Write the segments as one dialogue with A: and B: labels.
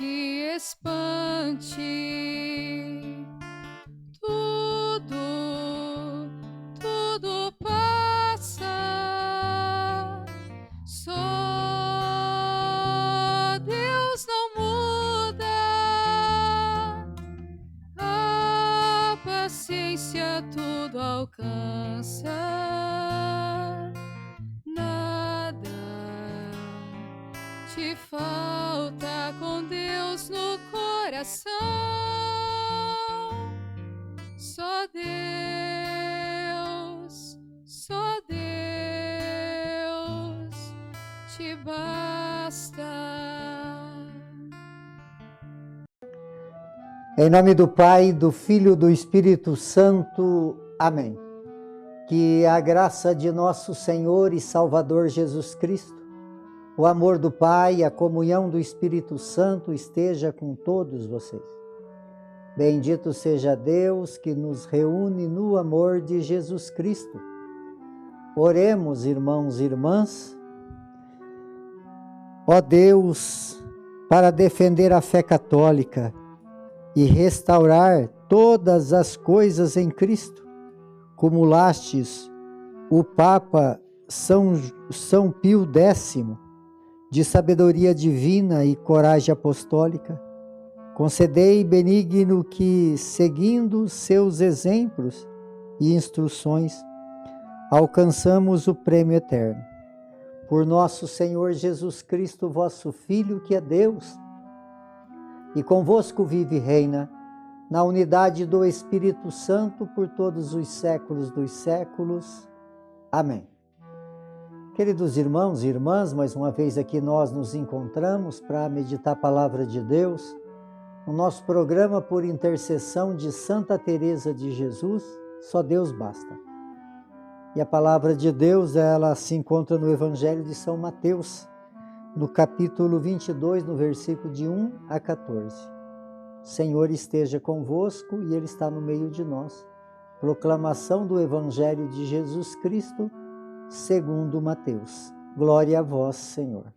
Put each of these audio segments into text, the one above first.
A: te espante. Tudo passa. Só Deus não muda. A paciência tudo alcança. Nada te falta com Deus no coração. Só Deus te basta.
B: Em nome do Pai, do Filho e do Espírito Santo. Amém. Que a graça de nosso Senhor e Salvador Jesus Cristo, o amor do Pai e a comunhão do Espírito Santo esteja com todos vocês. Bendito seja Deus que nos reúne no amor de Jesus Cristo. Oremos, irmãos e irmãs. Ó Deus, para defender a fé católica e restaurar todas as coisas em Cristo, cumulastes o Papa São Pio X, de sabedoria divina e coragem apostólica, concedei benigno que, seguindo seus exemplos e instruções, alcançamos o prêmio eterno. Por nosso Senhor Jesus Cristo, vosso Filho, que é Deus, e convosco vive e reina, na unidade do Espírito Santo, por todos os séculos dos séculos. Amém. Queridos irmãos e irmãs, mais uma vez aqui nós nos encontramos para meditar a Palavra de Deus, no nosso programa por intercessão de Santa Teresa de Jesus, Só Deus Basta. E a Palavra de Deus, ela se encontra no Evangelho de São Mateus, no capítulo 22, no versículo de 1 a 14. O Senhor esteja convosco e Ele está no meio de nós. Proclamação do Evangelho de Jesus Cristo, segundo Mateus. Glória a vós, Senhor.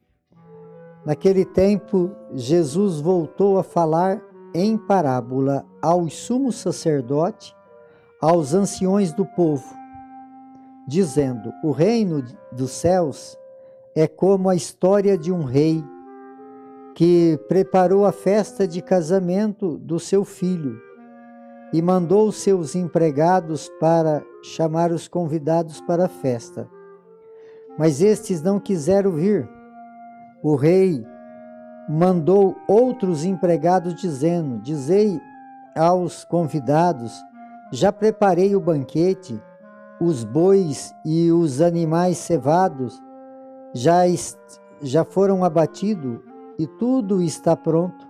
B: Naquele tempo, Jesus voltou a falar em parábola aos sumos sacerdotes, aos anciões do povo, dizendo: o reino dos céus é como a história de um rei que preparou a festa de casamento do seu filho e mandou seus empregados para chamar os convidados para a festa. Mas estes não quiseram vir. O rei mandou outros empregados dizendo: dizei aos convidados: já preparei o banquete, os bois e os animais cevados já foram abatidos e tudo está pronto.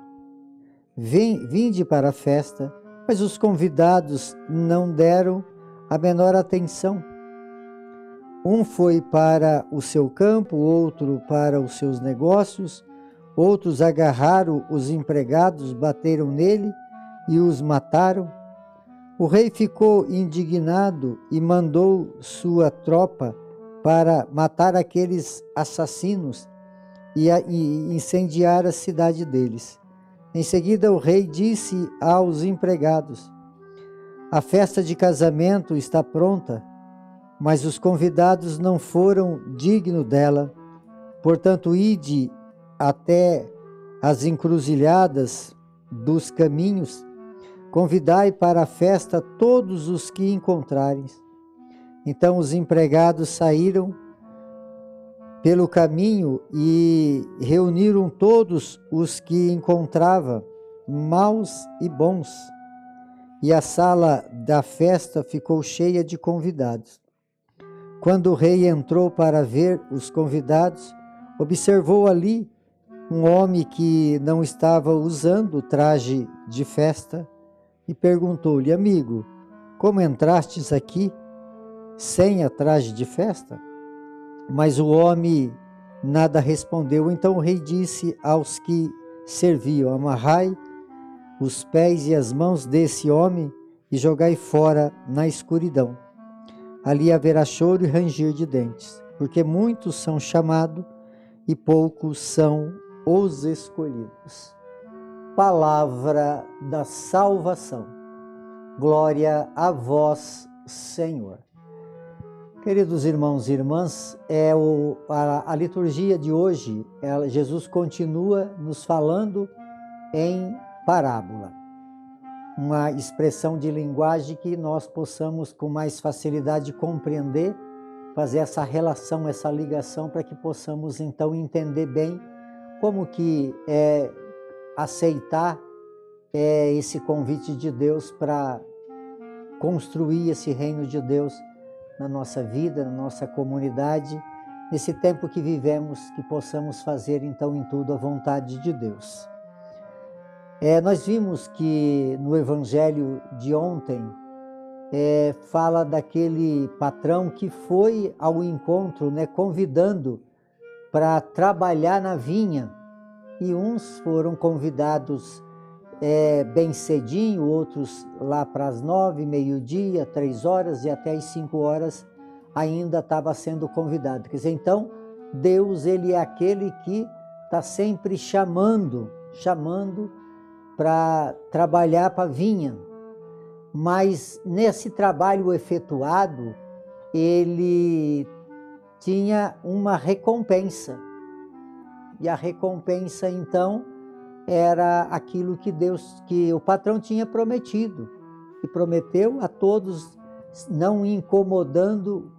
B: Vinde para a festa. Mas os convidados não deram a menor atenção. Um foi para o seu campo, outro para os seus negócios, outros agarraram os empregados, bateram nele e os mataram. O rei ficou indignado e mandou sua tropa para matar aqueles assassinos e incendiar a cidade deles. Em seguida, o rei disse aos empregados: a festa de casamento está pronta, mas os convidados não foram dignos dela. Portanto, ide até as encruzilhadas dos caminhos, convidai para a festa todos os que encontrarem. Então os empregados saíram pelo caminho e reuniram todos os que encontrava, maus e bons, e a sala da festa ficou cheia de convidados. Quando o rei entrou para ver os convidados, observou ali um homem que não estava usando traje de festa e perguntou-lhe: amigo, como entrastes aqui sem a traje de festa? Mas o homem nada respondeu. Então o rei disse aos que serviam: amarrai os pés e as mãos desse homem e jogai fora na escuridão. Ali haverá choro e ranger de dentes, porque muitos são chamados e poucos são os escolhidos. Palavra da salvação. Glória a vós, Senhor. Queridos irmãos e irmãs, a liturgia de hoje, Jesus continua nos falando em parábola. Uma expressão de linguagem que nós possamos com mais facilidade compreender, fazer essa relação, essa ligação, para que possamos então entender bem como que aceitar esse convite de Deus para construir esse reino de Deus na nossa vida, na nossa comunidade, nesse tempo que vivemos, que possamos fazer então em tudo a vontade de Deus. Nós vimos que no Evangelho de ontem fala daquele patrão que foi ao encontro, convidando para trabalhar na vinha, e uns foram convidados bem cedinho, outros lá para as 9, meio-dia, 3 horas e até as 5 horas ainda estava sendo convidado. Quer dizer, então, Deus, Ele é aquele que está sempre chamando para trabalhar para a vinha. Mas nesse trabalho efetuado, Ele tinha uma recompensa. E a recompensa, então, era aquilo que o patrão tinha prometido, e prometeu a todos, não incomodando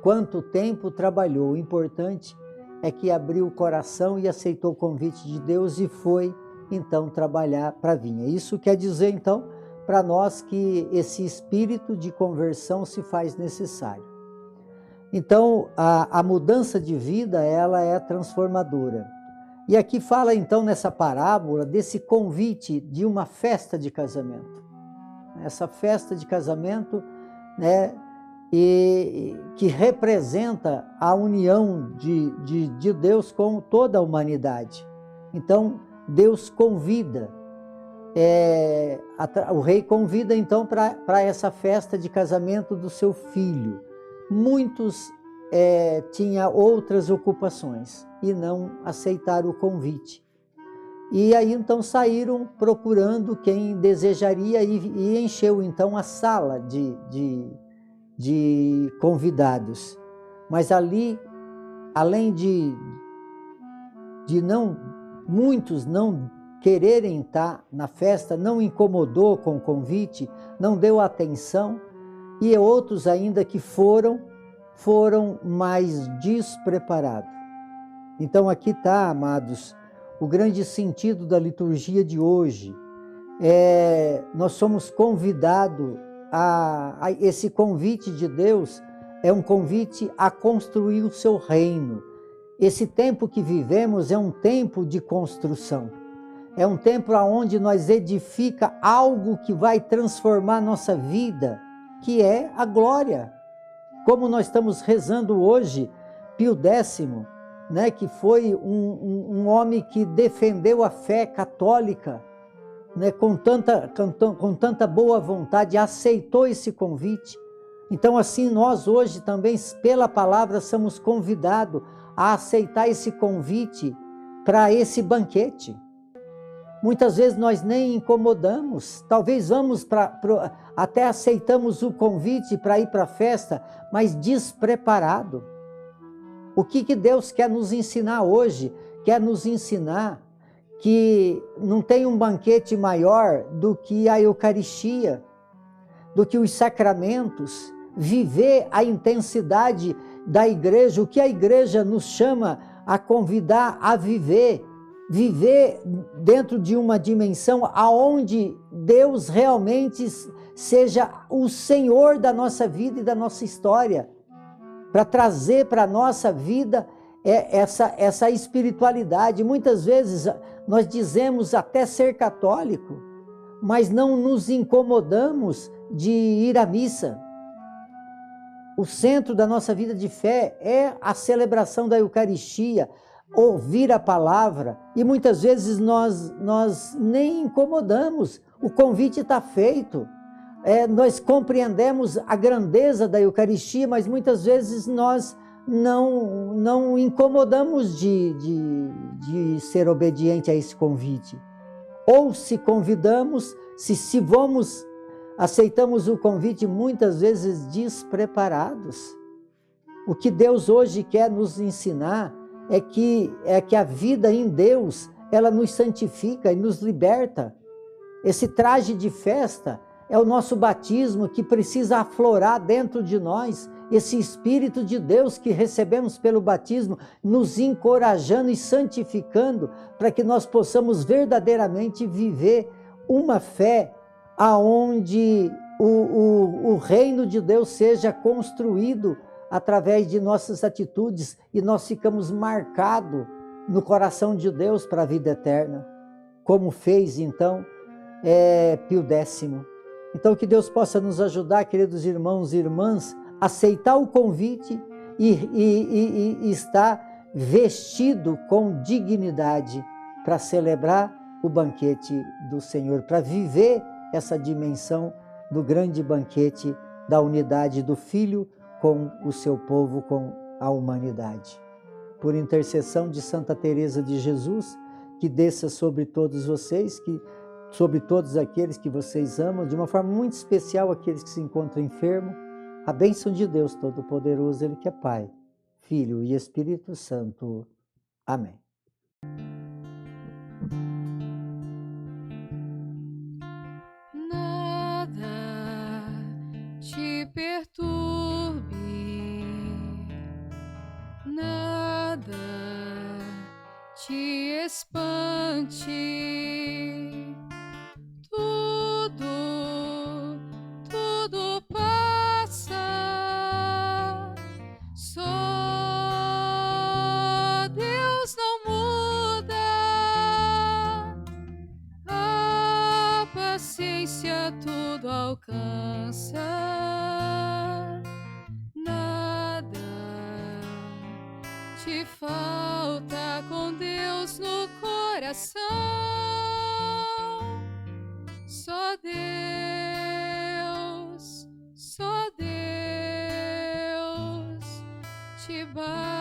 B: quanto tempo trabalhou. O importante é que abriu o coração e aceitou o convite de Deus e foi então trabalhar para a vinha. Isso quer dizer então para nós que esse espírito de conversão se faz necessário. Então a mudança de vida, ela é transformadora. E aqui fala então nessa parábola desse convite de uma festa de casamento. Essa festa de casamento, que representa a união de Deus com toda a humanidade. Então Deus convida, o rei convida então para essa festa de casamento do seu filho. Muitos tinham outras ocupações e não aceitaram o convite. E aí então saíram procurando quem desejaria e encheu então a sala de convidados. Mas ali, além de muitos não quererem estar na festa, não incomodou com o convite, não deu atenção, e outros ainda que foram mais despreparados. Então aqui está, amados, o grande sentido da liturgia de hoje. Nós somos convidados a esse convite de Deus, é um convite a construir o seu reino. Esse tempo que vivemos é um tempo de construção. É um tempo onde nós edifica algo que vai transformar nossa vida, que é a glória. Como nós estamos rezando hoje, Pio X, que foi um homem que defendeu a fé católica, com tanta boa vontade, aceitou esse convite. Então assim nós hoje também, pela palavra, somos convidados a aceitar esse convite para esse banquete. Muitas vezes nós nem incomodamos, talvez vamos até aceitamos o convite para ir para a festa, mas despreparado. O que Deus quer nos ensinar hoje? Quer nos ensinar que não tem um banquete maior do que a Eucaristia, do que os sacramentos, viver a intensidade da igreja, o que a igreja nos chama a convidar a viver dentro de uma dimensão aonde Deus realmente seja o Senhor da nossa vida e da nossa história, para trazer para a nossa vida essa espiritualidade. Muitas vezes nós dizemos até ser católico, mas não nos incomodamos de ir à missa. O centro da nossa vida de fé é a celebração da Eucaristia, ouvir a palavra, e muitas vezes nós nem incomodamos, o convite está feito. Nós compreendemos a grandeza da Eucaristia, mas muitas vezes nós não incomodamos de ser obediente a esse convite. ou se convidamos, se vamos, aceitamos o convite muitas vezes despreparados. O que Deus hoje quer nos ensinar é que a vida em Deus, ela nos santifica e nos liberta. Esse traje de festa é o nosso batismo que precisa aflorar dentro de nós, esse Espírito de Deus que recebemos pelo batismo, nos encorajando e santificando para que nós possamos verdadeiramente viver uma fé aonde o reino de Deus seja construído através de nossas atitudes e nós ficamos marcados no coração de Deus para a vida eterna, como fez então Pio X. Então que Deus possa nos ajudar, queridos irmãos e irmãs, a aceitar o convite e estar vestido com dignidade para celebrar o banquete do Senhor, para viver essa dimensão do grande banquete da unidade do Filho com o seu povo, com a humanidade. Por intercessão de Santa Teresa de Jesus, que desça sobre todos vocês, sobre todos aqueles que vocês amam, de uma forma muito especial aqueles que se encontram enfermos, a bênção de Deus Todo-Poderoso, Ele que é Pai, Filho e Espírito Santo. Amém.
A: Nada te perturbe, nada te espante, tudo passa, só Deus não muda, a paciência tudo alcança, nada te falta com Deus no coração, só Deus te basta.